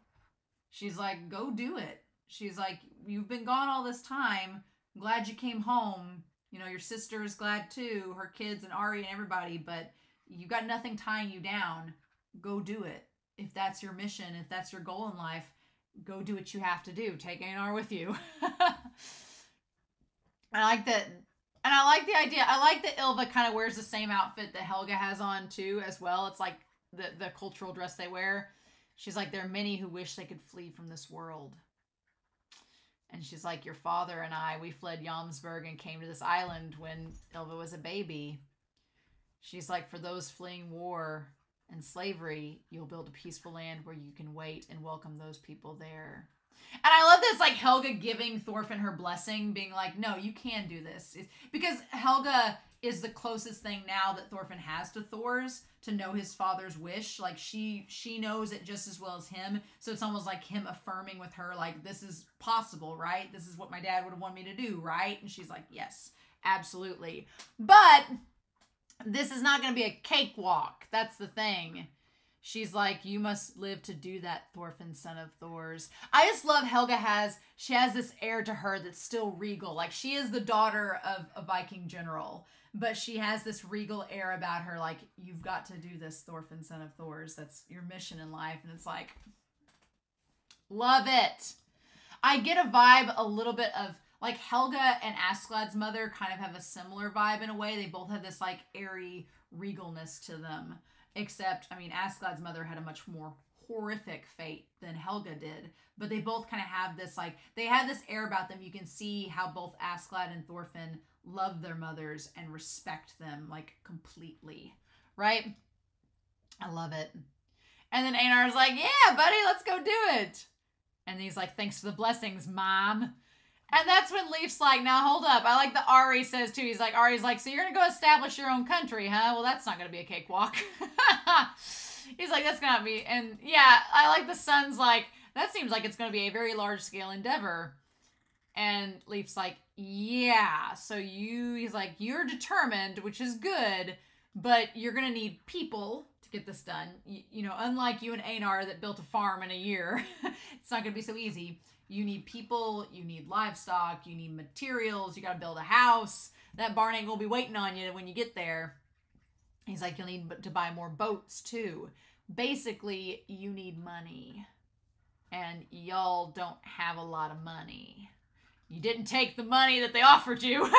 She's like, go do it. She's like, you've been gone all this time. I'm glad you came home. You know, your sister is glad too, her kids and Ari and everybody, but you got nothing tying you down. Go do it. If that's your mission, if that's your goal in life, go do what you have to do. Take Einar with you. I like that. And I like the idea. I like that Ylva kind of wears the same outfit that Helga has on too as well. It's like the cultural dress they wear. She's like, there are many who wish they could flee from this world. And she's like, your father and I, we fled Jomsburg and came to this island when Ilva was a baby. She's like, for those fleeing war and slavery, you'll build a peaceful land where you can wait and welcome those people there. And I love this, like, Helga giving Thorfinn her blessing, being like, no, you can do this. Because Helga is the closest thing now that Thorfinn has to Thor's to know his father's wish. Like, she knows it just as well as him. So it's almost like him affirming with her, like, this is possible, right? This is what my dad would have wanted me to do, right? And she's like, yes, absolutely. But this is not going to be a cakewalk. That's the thing. She's like, you must live to do that, Thorfinn, son of Thor's. I just love she has this air to her that's still regal. Like, she is the daughter of a Viking general, but she has this regal air about her. Like, you've got to do this, Thorfinn, son of Thor's. That's your mission in life. And it's like, love it. I get a vibe a little bit of, like, Helga and Askeladd's mother kind of have a similar vibe in a way. They both have this, like, airy regalness to them. Except, I mean, Askeladd's mother had a much more horrific fate than Helga did. But they both kind of have this, like, they have this air about them. You can see how both Askeladd and Thorfinn love their mothers and respect them, like, completely. Right? I love it. And then Einar's like, yeah, buddy, let's go do it. And he's like, thanks for the blessings, Mom. And that's when Leif's like, now hold up. I like that Ari says too. Ari's like, so you're going to go establish your own country, huh? Well, that's not going to be a cakewalk. He's like, that's going to be. And yeah, I like the son's like, that seems like it's going to be a very large scale endeavor. And Leif's like, yeah. So he's like, you're determined, which is good, but you're going to need people to get this done. You know, unlike you and Einar that built a farm in a year, it's not going to be so easy. You need people, you need livestock, you need materials, you got to build a house. That barn ain't going to be waiting on you when you get there. He's like, you'll need to buy more boats too. Basically, you need money. And y'all don't have a lot of money. You didn't take the money that they offered you. At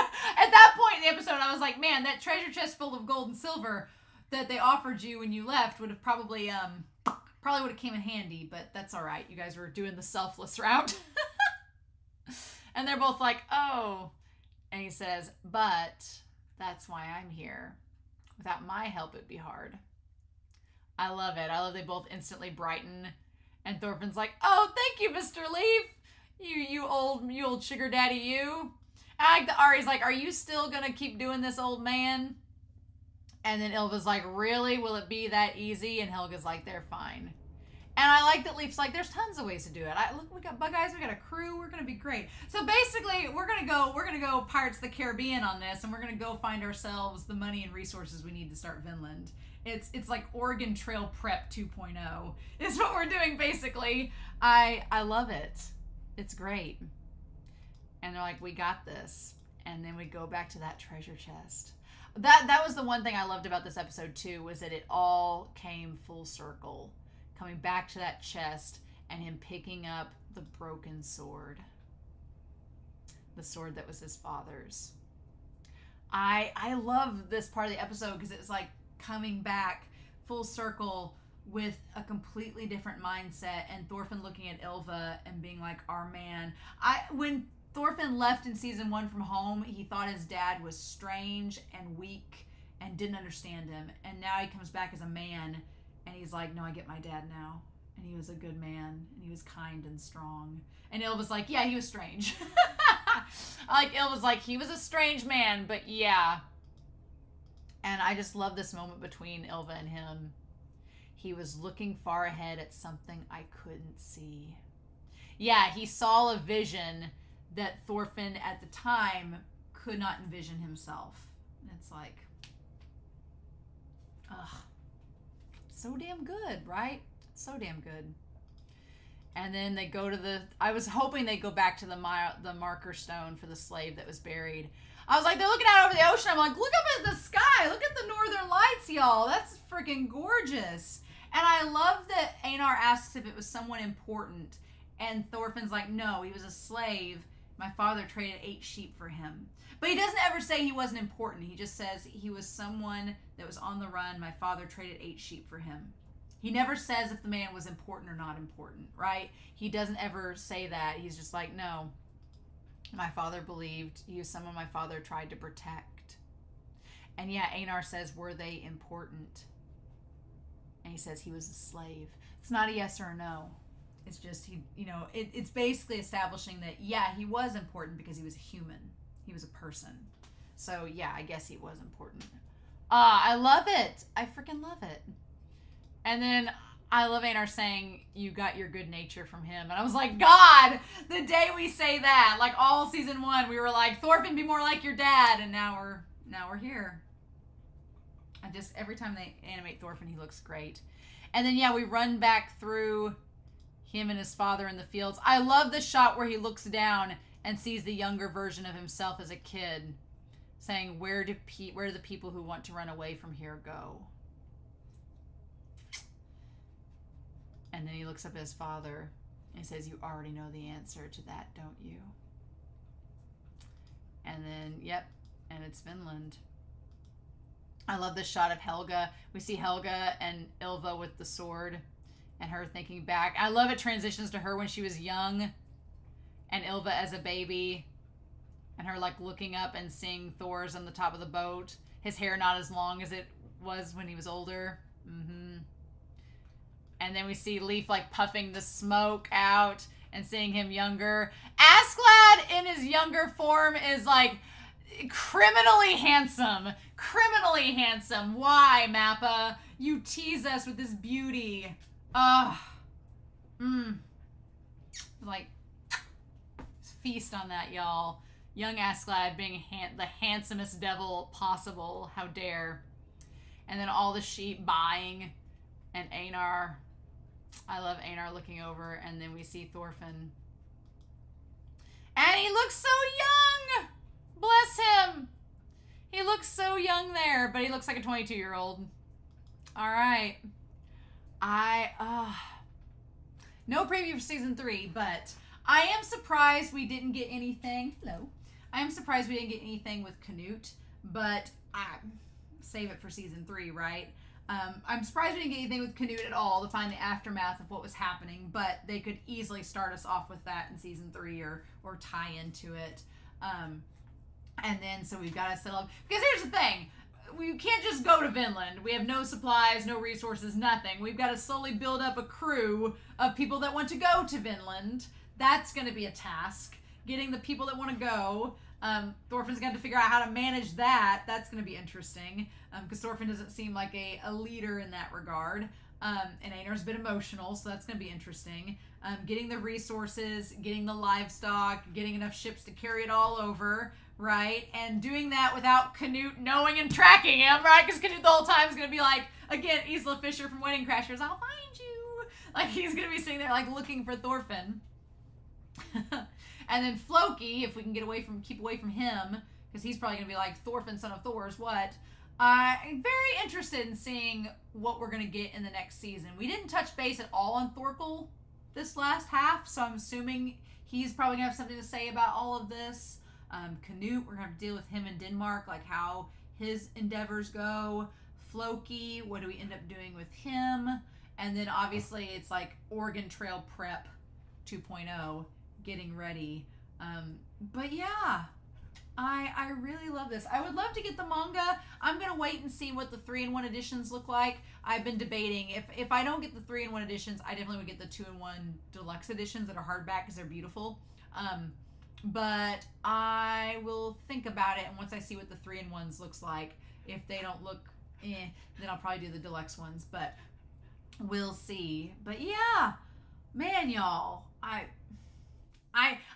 that point in the episode, I was like, man, that treasure chest full of gold and silver that they offered you when you left would have probably would have came in handy, but that's all right. You guys were doing the selfless route. And they're both like, oh. And he says, but that's why I'm here. Without my help, it'd be hard. I love it. I love they both instantly brighten. And Thorfinn's like, oh, thank you, Mr. Leif. You old sugar daddy, you. I like the Ari's like, are you still going to keep doing this, old man? And then Ilva's like, really? Will it be that easy? And Helga's like, they're fine. And I like that Leif's like, there's tons of ways to do it. Look, we got guys, we got a crew, we're gonna be great. So basically, we're gonna go Pirates of the Caribbean on this, and we're gonna go find ourselves the money and resources we need to start Vinland. It's like Oregon Trail Prep 2.0 is what we're doing basically. I love it. It's great. And they're like, we got this. And then we go back to that treasure chest. That was the one thing I loved about this episode too, was that it all came full circle. Coming back to that chest and him picking up the broken sword. The sword that was his father's. I love this part of the episode because it's like coming back full circle with a completely different mindset, and Thorfinn looking at Ilva and being like, our man. When Thorfinn left in season 1 from home, he thought his dad was strange and weak and didn't understand him. And now he comes back as a man and he's like, no, I get my dad now. And he was a good man and he was kind and strong. And Ilva's like, yeah, he was strange. Ilva's like, he was a strange man, but yeah. And I just love this moment between Ilva and him. He was looking far ahead at something I couldn't see. Yeah, he saw a vision that Thorfinn at the time could not envision himself. And it's like, ugh, so damn good, right? So damn good. And then they go to I was hoping they'd go back to the marker stone for the slave that was buried. I was like, they're looking out over the ocean. I'm like, look up at the sky. Look at the northern lights, y'all. That's freaking gorgeous. And I love that Einar asks if it was someone important. And Thorfinn's like, no, he was a slave. My father traded 8 sheep for him. But he doesn't ever say he wasn't important. He just says he was someone that was on the run. My father traded 8 sheep for him. He never says if the man was important or not important, right? He doesn't ever say that. He's just like, no, My father believed he was someone my father tried to protect. And yeah, Einar says, were they important? And he says he was a slave. It's not a yes or a no. It's just, it's basically establishing that, yeah, he was important because he was a human. He was a person. So, yeah, I guess he was important. I love it. I freaking love it. And then I love Einar saying, you got your good nature from him. And I was like, God, the day we say that, like all season 1, we were like, Thorfinn, be more like your dad. And now we're here. Every time they animate Thorfinn, he looks great. And then, yeah, we run back through him and his father in the fields. I love the shot where he looks down and sees the younger version of himself as a kid saying, where do the people who want to run away from here go? And then he looks up at his father and says, you already know the answer to that, don't you? And then, yep, and it's Vinland. I love this shot of Helga. We see Helga and Ylva with the sword and her thinking back. I love it transitions to her when she was young and Ylva as a baby and her like looking up and seeing Thor's on the top of the boat. His hair not as long as it was when he was older. And then we see Leif like puffing the smoke out and seeing him younger. Askeladd in his younger form is like criminally handsome. Criminally handsome. Why, Mappa? You tease us with this beauty. Like, feast on that, y'all. Young Askeladd being the handsomest devil possible. How dare. And then all the sheep buying. And Einar. I love Einar looking over. And then we see Thorfinn. And he looks so young! Bless him! He looks so young there, but he looks like a 22-year-old. All right. No preview for season 3, but I am surprised we didn't get anything. Hello. I am surprised we didn't get anything with Canute, but save it for season 3, right? I'm surprised we didn't get anything with Canute at all to find the aftermath of what was happening, but they could easily start us off with that in season 3 or tie into it. And then, so we've got to settle up. Because here's the thing. We can't just go to Vinland. We have no supplies, no resources, nothing. We've got to slowly build up a crew of people that want to go to Vinland. That's going to be a task. Getting the people that want to go. Thorfinn's got to figure out how to manage that. That's going to be interesting. Because Thorfinn doesn't seem like a leader in that regard. And Einar's a bit emotional, so that's going to be interesting. Getting the resources, getting the livestock, getting enough ships to carry it all over, right? And doing that without Canute knowing and tracking him, right? Because Canute the whole time is going to be like, again, Isla Fisher from Wedding Crashers, I'll find you. Like, he's going to be sitting there, like, looking for Thorfinn. And then Floki, if we can keep away from him, because he's probably going to be like, Thorfinn, son of Thor's, what? I'm very interested in seeing what we're going to get in the next season. We didn't touch base at all on Thorkel this last half, so I'm assuming he's probably going to have something to say about all of this. Canute, we're going to have to deal with him in Denmark, like how his endeavors go. Floki, what do we end up doing with him? And then obviously it's like Oregon Trail Prep 2.0, getting ready. But yeah, I really love this. I would love to get the manga. I'm going to wait and see what the 3-in-1 editions look like. I've been debating. If I don't get the 3-in-1 editions, I definitely would get the 2-in-1 deluxe editions that are hardback because they're beautiful. But I will think about it, and once I see what the 3-in-1s looks like, if they don't look then I'll probably do the deluxe ones, but we'll see. But yeah, man, y'all, I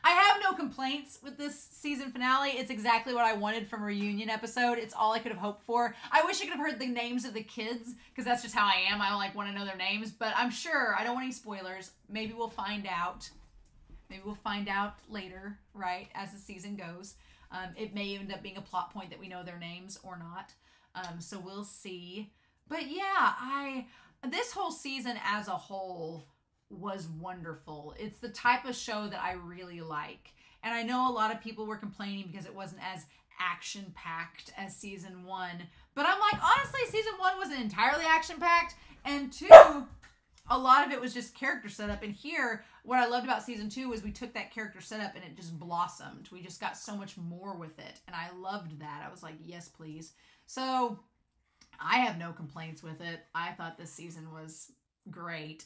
have no complaints with this season finale. It's exactly what I wanted from a reunion episode. It's all I could have hoped for. I wish I could have heard the names of the kids, because that's just how I am. I like want to know their names, but I'm sure I don't want any spoilers. Maybe we'll find out. Maybe we'll find out later, right, as the season goes. It may end up being a plot point that we know their names or not. So we'll see. But yeah, this whole season as a whole was wonderful. It's the type of show that I really like. And I know a lot of people were complaining because it wasn't as action-packed as season 1. But I'm like, honestly, season 1 wasn't entirely action-packed. And 2, a lot of it was just character setup. And here, what I loved about season 2 was we took that character setup and it just blossomed. We just got so much more with it. And I loved that. I was like, yes, please. So I have no complaints with it. I thought this season was great.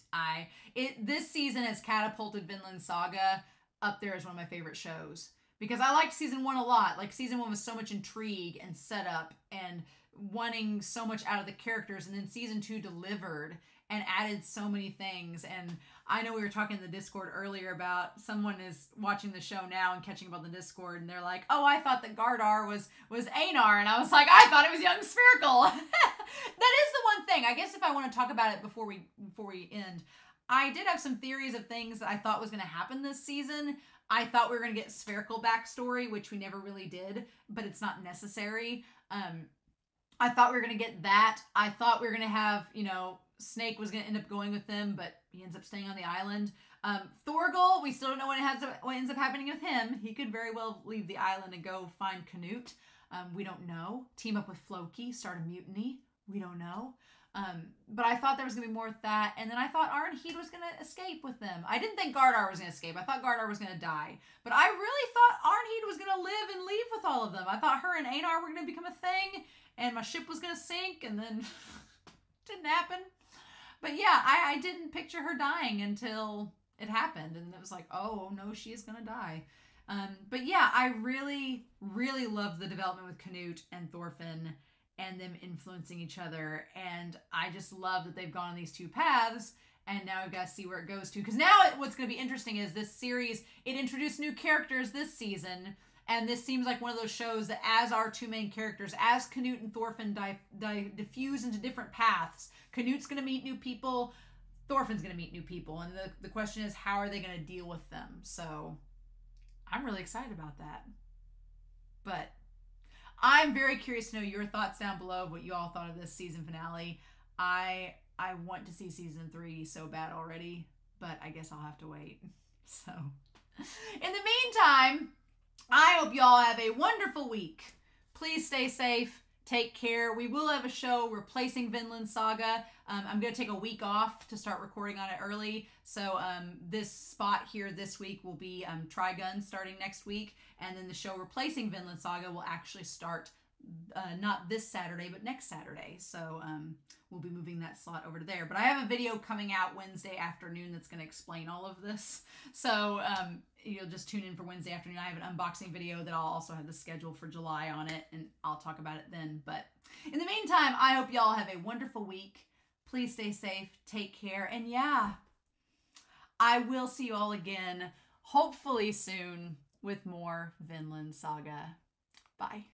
This season has catapulted Vinland Saga up there as one of my favorite shows. Because I liked season 1 a lot. Like, season 1 was so much intrigue and setup and wanting so much out of the characters. And then season 2 delivered and added so many things. And I know we were talking in the Discord earlier about someone is watching the show now and catching up on the Discord, and they're like, oh, I thought that Gardar was Einar. And I was like, I thought it was young Spherical. That is the one thing. I guess if I want to talk about it before we end, I did have some theories of things that I thought was going to happen this season. I thought we were going to get Spherical backstory, which we never really did, but it's not necessary. I thought we were going to get that. I thought we were going to have, Snake was going to end up going with them, but he ends up staying on the island. Thorgal, we still don't know what ends up happening with him. He could very well leave the island and go find Canute. We don't know. Team up with Floki, start a mutiny. We don't know. But I thought there was going to be more with that. And then I thought Arnheid was going to escape with them. I didn't think Gardar was going to escape. I thought Gardar was going to die. But I really thought Arnheid was going to live and leave with all of them. I thought her and Einar were going to become a thing. And my ship was going to sink. And then didn't happen. But yeah, I didn't picture her dying until it happened. And it was like, oh, no, she is going to die. But yeah, I really, really loved the development with Canute and Thorfinn and them influencing each other. And I just love that they've gone on these two paths. And now I've got to see where it goes to. Because now what's going to be interesting is this series, it introduced new characters this season. And this seems like one of those shows that as our two main characters, as Canute and Thorfinn diffuse into different paths, Canute's going to meet new people, Thorfinn's going to meet new people. And the question is, how are they going to deal with them? So I'm really excited about that. But I'm very curious to know your thoughts down below, what you all thought of this season finale. I want to see season 3 so bad already, but I guess I'll have to wait. So in the meantime, I hope you all have a wonderful week. Please stay safe. Take care. We will have a show replacing Vinland Saga. I'm going to take a week off to start recording on it early. So this spot here this week will be Trigun starting next week. And then the show replacing Vinland Saga will actually start not this Saturday, but next Saturday. So we'll be moving that slot over to there. But I have a video coming out Wednesday afternoon that's going to explain all of this. So you'll just tune in for Wednesday afternoon. I have an unboxing video that I'll also have the schedule for July on it, and I'll talk about it then. But in the meantime, I hope y'all have a wonderful week. Please stay safe, take care, and yeah, I will see you all again, hopefully soon, with more Vinland Saga. Bye.